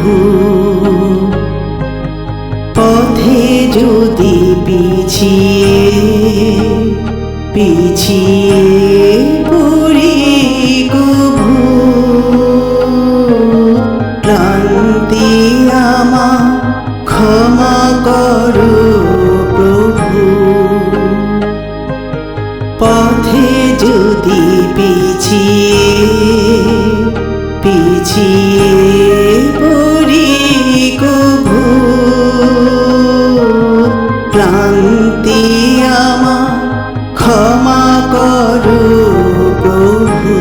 প্রভু। পথে যদি পিছিয়ে পিছিয়ে পড়ি কভু, ক্লান্তি আমার ক্ষমা করো প্রভু। পথে যদি পিছিয়ে পিছিয়ে পড়ি কভু, ক্লান্তি আমার ক্ষমা করো প্রভু।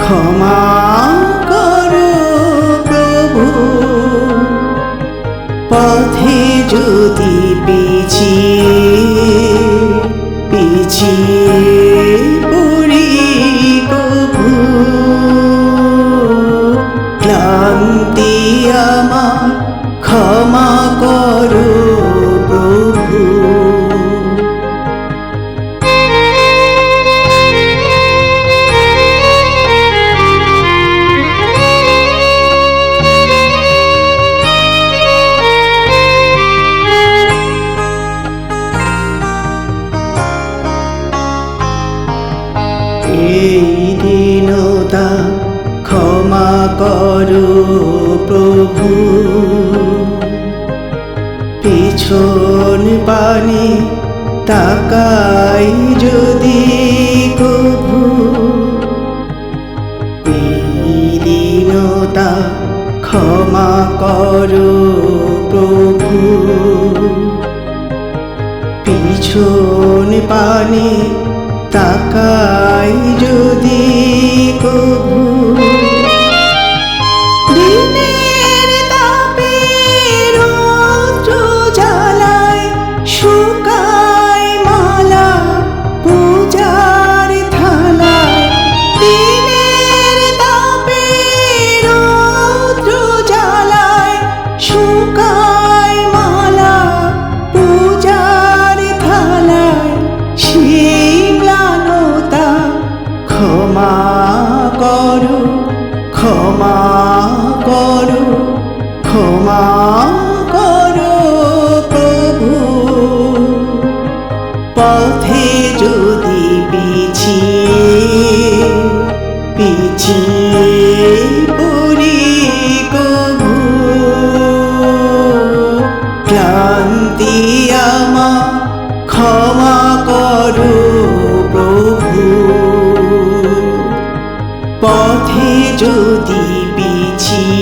ক্ষমা করো প্রভু। পথে যদি পিছিয়ে পিছিয়ে পড়ি কভু, ক্লান্তি আমার ক্ষমা করো প্রভু। এই দীনতা ক্ষমা করো প্রভু। পিছন পানে তাকাই যদি কভু, এই দীনতা ক্ষমা করো প্রভু। পিছন পানে তাকাই যদি কভু, দিনের তাপে রৌদ্র জ্বালায় শুকায় মালা পূজার থালায়। দিনের তাপে রৌদ্র জ্বালায় শুকায় মালা পূজার থালায়। ক্ষমা করো ক্ষমা করো ক্ষমা করো প্রভু। পথে যদি পিছিয়ে পিছিয়ে পড়ি কভু, ক্লান্তি আমার ক্ষমা করো প্রভু। পথে যদি পিছিয়ে